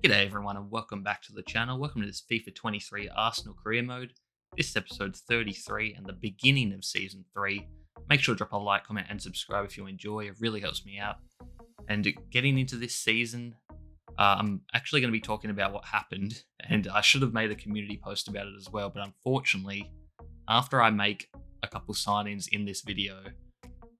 G'day everyone and welcome back to the channel. Welcome to this FIFA 23 Arsenal career mode. This is episode 33 and the beginning of season 3. Make sure to drop a like, comment and subscribe if you enjoy. It really helps me out. And getting into this season, I'm actually going to be talking about what happened, and I should have made a community post about it as well, but unfortunately, after I make a couple signings in this video,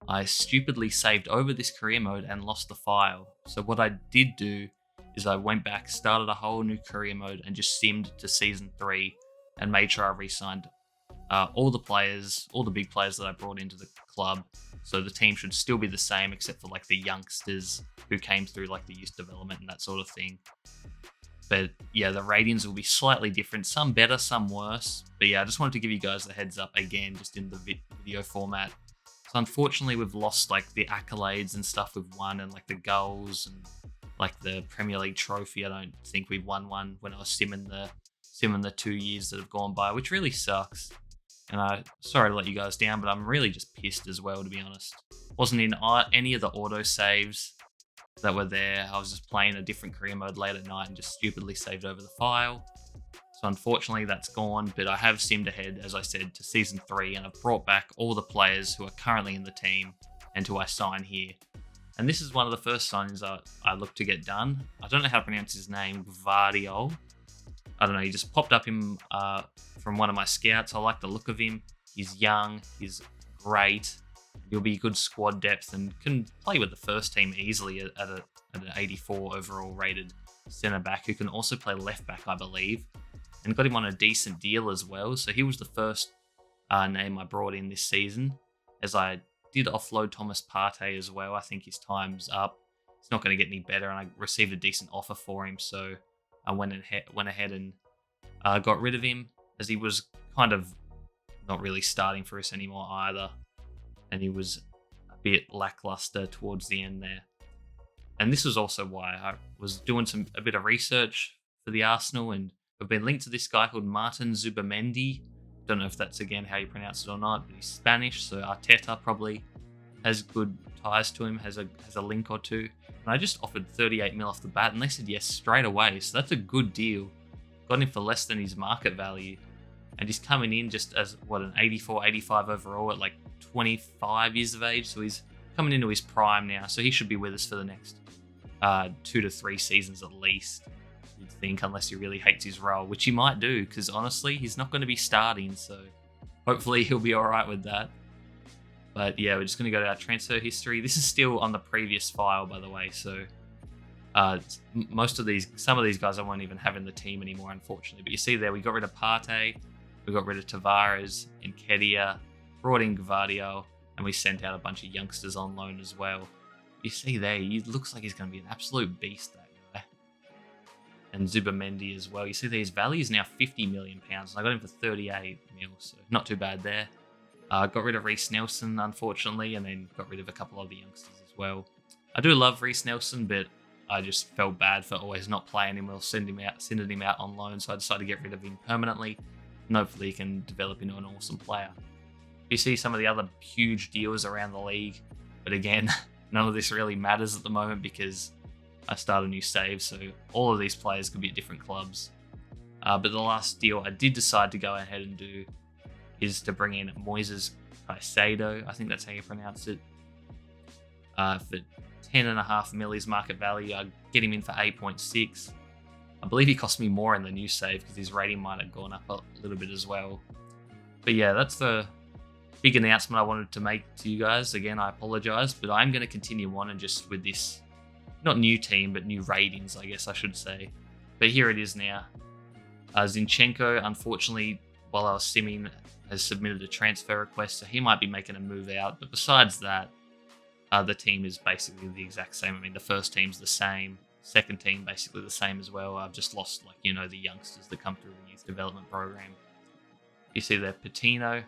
I stupidly saved over this career mode and lost the file. So what I did do is I went back, started a whole new career mode, and just simmed to season 3 and made sure I re-signed all the players, all the big players that I brought into the club. So the team should still be the same except for like the youngsters who came through like the youth development and that sort of thing. But yeah, the ratings will be slightly different, some better, some worse. But yeah, I just wanted to give you guys the heads up again, just in the video format. So unfortunately, we've lost like the accolades and stuff we've won, and like the goals and like the Premier League trophy. I don't think we've won one when I was simming the 2 years that have gone by, which really sucks. And I sorry to let you guys down, but I'm really just pissed as well, to be honest. Wasn't in any of the auto saves that were there. I was just playing a different career mode late at night and just stupidly saved over the file. So unfortunately that's gone, but I have simmed ahead, as I said, to season 3, and I've brought back all the players who are currently in the team and who I sign here. And this is one of the first signings I look to get done. I don't know how to pronounce his name, Gvardiol. I don't know, he just popped up him from one of my scouts. I like the look of him. He's young, he's great. He'll be good squad depth and can play with the first team easily at an 84 overall rated centre back, who can also play left back, I believe. And got him on a decent deal as well. So he was the first name I brought in this season, as I did offload Thomas Partey as well. I think his time's up. It's not going to get any better, and I received a decent offer for him, so I went ahead and got rid of him, as he was kind of not really starting for us anymore either, and he was a bit lackluster towards the end there. And this was also why I was doing a bit of research for the Arsenal, and I've been linked to this guy called Martin Zubamendi. Don't know if that's again how you pronounce it or not, but he's Spanish, so Arteta probably has good ties to him, has a link or two. And I just offered 38 mil off the bat, and they said yes straight away, so that's a good deal. Got him for less than his market value, and he's coming in just as, an 84, 85 overall at like 25 years of age, so he's coming into his prime now, so he should be with us for the next 2 to 3 seasons at least, you'd think, unless he really hates his role, which he might do, because honestly, he's not going to be starting, so hopefully he'll be alright with that. But yeah, we're just going to go to our transfer history. This is still on the previous file, by the way, so some of these guys I won't even have in the team anymore, unfortunately. But you see there, we got rid of Partey, we got rid of Tavares, Nketiah, brought in Gvardiol, and we sent out a bunch of youngsters on loan as well. You see there, he looks like he's going to be an absolute beast, that guy. And Zubamendi as well. You see there, his value is now £50 million, and I got him for 38 mil, so not too bad there. Got rid of Reece Nelson, unfortunately, and then got rid of a couple of the youngsters as well. I do love Reece Nelson, but I just felt bad for always not playing him or sending him out on loan, so I decided to get rid of him permanently, and hopefully he can develop into an awesome player. You see some of the other huge deals around the league, but again, none of this really matters at the moment because I started a new save, so all of these players could be at different clubs. But the last deal I did decide to go ahead and do is to bring in Moises Caicedo, I think that's how you pronounce it, for 10.5 mil his market value. I get him in for 8.6. I believe he cost me more in the new save because his rating might have gone up a little bit as well. But yeah, that's the big announcement I wanted to make to you guys. Again, I apologize, but I'm going to continue on and just with this, not new team, but new ratings, I guess I should say. But here it is now. Zinchenko, unfortunately, while I was simming, has submitted a transfer request, so he might be making a move out. But besides that, the team is basically the exact same. I mean, the first team's the same, second team basically the same as well. I've just lost, the youngsters that come through the youth development program. You see there, Patino,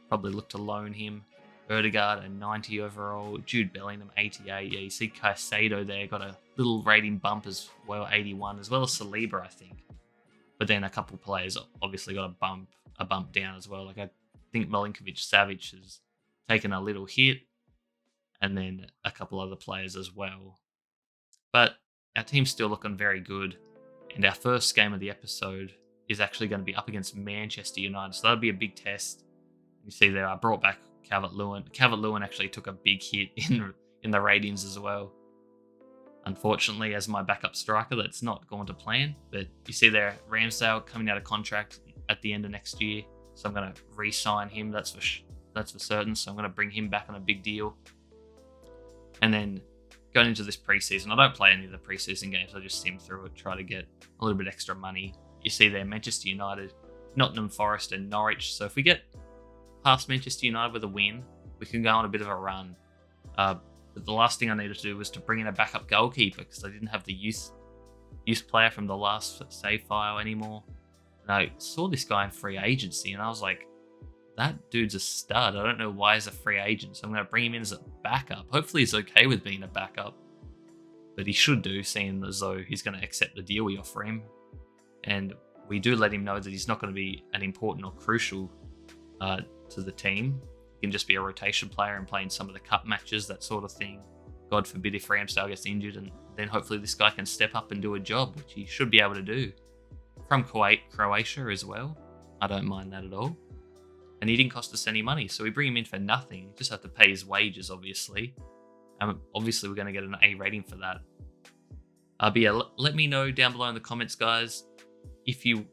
probably look to loan him. Erdegaard, a 90 overall. Jude Bellingham, 88. Yeah, you see Caicedo there, got a little rating bump as well, 81, as well as Saliba, I think. But then a couple players obviously got a bump down as well. Like I think Milinkovic-Savic has taken a little hit, and then a couple other players as well. But our team's still looking very good, And our first game of the episode is actually going to be up against Manchester United. So that'll be a big test. You see there, I brought back Calvert-Lewin. Calvert-Lewin actually took a big hit in the ratings as well. Unfortunately, as my backup striker, that's not going to plan. But you see there, Ramsdale coming out of contract at the end of next year. So I'm going to re-sign him. That's for certain. So I'm going to bring him back on a big deal. And then going into this preseason, I don't play any of the preseason games. I just sim through it, try to get a little bit extra money. You see there, Manchester United, Nottingham Forest, and Norwich. So if we get past Manchester United with a win, we can go on a bit of a run. But the last thing I needed to do was to bring in a backup goalkeeper because I didn't have the youth player from the last save file anymore. And I saw this guy in free agency, and I was like, that dude's a stud. I don't know why he's a free agent, so I'm going to bring him in as a backup. Hopefully he's okay with being a backup, but he should do, seeing as though he's going to accept the deal we offer him. And we do let him know that he's not going to be an important or crucial to the team. He can just be a rotation player and play in some of the cup matches, that sort of thing. God forbid if Ramsdale gets injured, and then hopefully this guy can step up and do a job, which he should be able to do. From Croatia as well. I don't mind that at all. And he didn't cost us any money, so we bring him in for nothing. Just have to pay his wages, obviously. Obviously, we're going to get an A rating for that. But yeah, let me know down below in the comments, guys, if you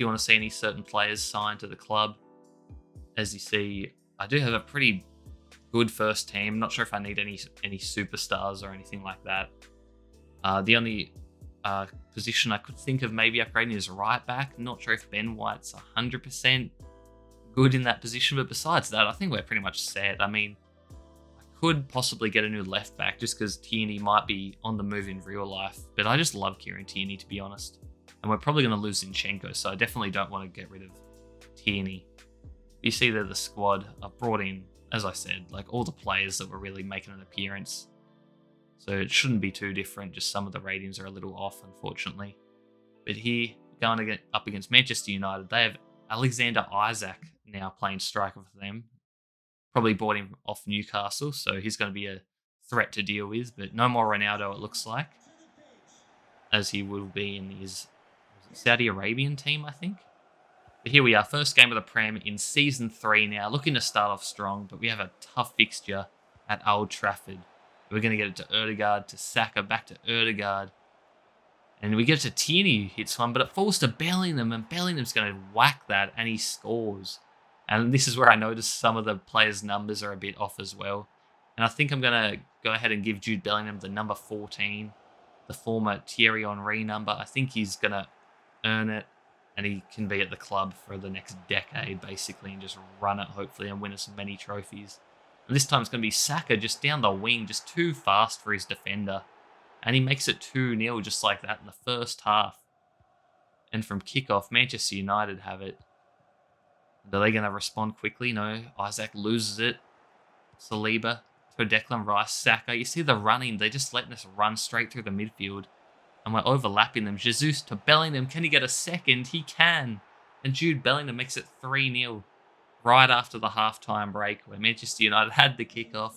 want to see any certain players signed to the club. As you see, I do have a pretty good first team. Not sure if I need any superstars or anything like that. The only position I could think of maybe upgrading is right back. Not sure if Ben White's 100% good in that position, but besides that, I think we're pretty much set. I mean, I could possibly get a new left back just because Tierney might be on the move in real life, but I just love Kieran Tierney, to be honest. And we're probably going to lose Zinchenko, so I definitely don't want to get rid of Tierney. You see there the squad. I've brought in, as I said, like all the players that were really making an appearance. So it shouldn't be too different, just some of the ratings are a little off, unfortunately. But here, going up against Manchester United, they have Alexander Isak now playing striker for them. Probably bought him off Newcastle, so he's going to be a threat to deal with. But no more Ronaldo, it looks like, as he will be in his Saudi Arabian team, I think. But here we are, first game of the Prem in Season 3 now. Looking to start off strong, but we have a tough fixture at Old Trafford. We're going to get it to Odegaard, to Saka, back to Odegaard. And we get it to Tierney, who hits one, but it falls to Bellingham, and Bellingham's going to whack that, and he scores. And this is where I noticed some of the players' numbers are a bit off as well. And I think I'm going to go ahead and give Jude Bellingham the number 14, the former Thierry Henry number. I think he's going to earn it, and he can be at the club for the next decade, basically, and just run it, hopefully, and win us many trophies. And this time it's going to be Saka just down the wing, just too fast for his defender. And he makes it 2-0 just like that in the first half. And from kickoff, Manchester United have it. Are they going to respond quickly? No. Isaac loses it. Saliba to Declan Rice. Saka. You see the running. They're just letting us run straight through the midfield. And we're overlapping them. Jesus to Bellingham. Can he get a second? He can. And Jude Bellingham makes it 3-0 right after the halftime break, where Manchester United had the kickoff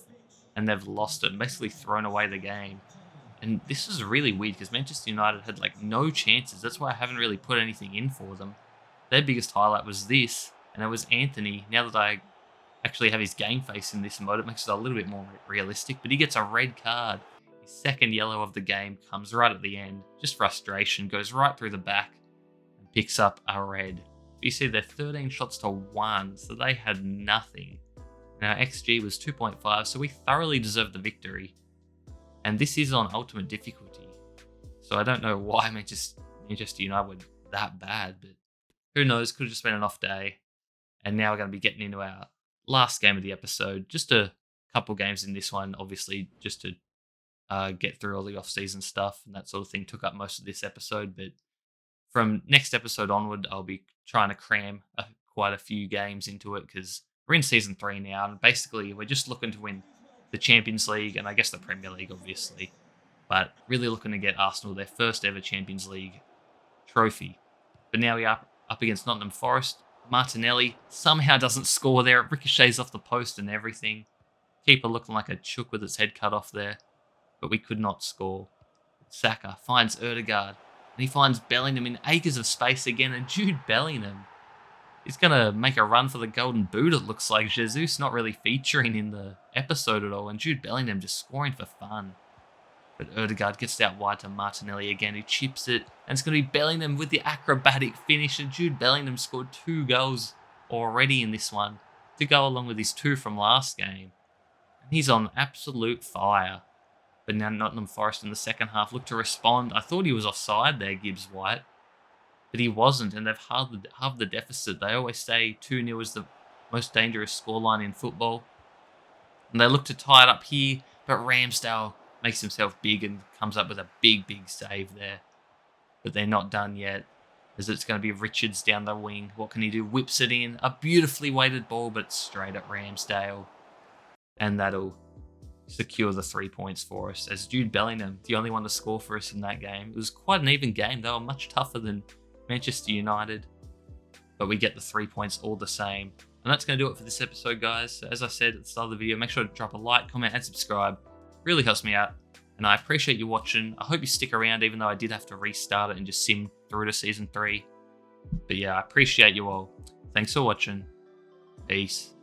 and they've lost it and basically thrown away the game. And this is really weird because Manchester United had like no chances. That's why I haven't really put anything in for them. Their biggest highlight was this, and it was Anthony. Now that I actually have his game face in this mode, it makes it a little bit more realistic, but he gets a red card. His second yellow of the game comes right at the end. Just frustration, goes right through the back and picks up a red. You see they're 13 shots to 1, so they had nothing. Now XG was 2.5, so we thoroughly deserved the victory. And this is on ultimate difficulty. So I don't know why Manchester United were that bad, but who knows, could have just been an off day. And now we're going to be getting into our last game of the episode. Just a couple games in this one, obviously, just to get through all the off-season stuff and that sort of thing. Took up most of this episode, but from next episode onward, I'll be trying to cram quite a few games into it because we're in Season 3 now, and basically we're just looking to win the Champions League and I guess the Premier League, obviously. But really looking to get Arsenal their first ever Champions League trophy. But now we are up against Nottingham Forest. Martinelli somehow doesn't score there. It ricochets off the post and everything. Keeper looking like a chook with its head cut off there. But we could not score. Saka finds Odegaard. And he finds Bellingham in acres of space again, and Jude Bellingham is going to make a run for the Golden Boot, it looks like. Jesus not really featuring in the episode at all, and Jude Bellingham just scoring for fun. But Odegaard gets it out wide to Martinelli again, who chips it, and it's going to be Bellingham with the acrobatic finish, and Jude Bellingham scored 2 goals already in this one to go along with his 2 from last game. And he's on absolute fire. But now Nottingham Forest in the second half look to respond. I thought he was offside there, Gibbs White, but he wasn't, and they've halved the deficit. They always say 2-0 is the most dangerous scoreline in football. And they look to tie it up here, but Ramsdale makes himself big and comes up with a big save there. But they're not done yet, as it's going to be Richards down the wing. What can he do? Whips it in. A beautifully weighted ball, but straight at Ramsdale. And that'll secure the 3 points for us, as Jude Bellingham, the only one to score for us in that game. It was quite an even game. They were much tougher than Manchester United, but we get the 3 points all the same. And that's going to do it for this episode, guys. As I said at the start of the video, make sure to drop a like, comment, and subscribe. Really helps me out, and I appreciate you watching. I hope you stick around, even though I did have to restart it and just sim through to Season 3. But yeah, I appreciate you all. Thanks for watching. Peace.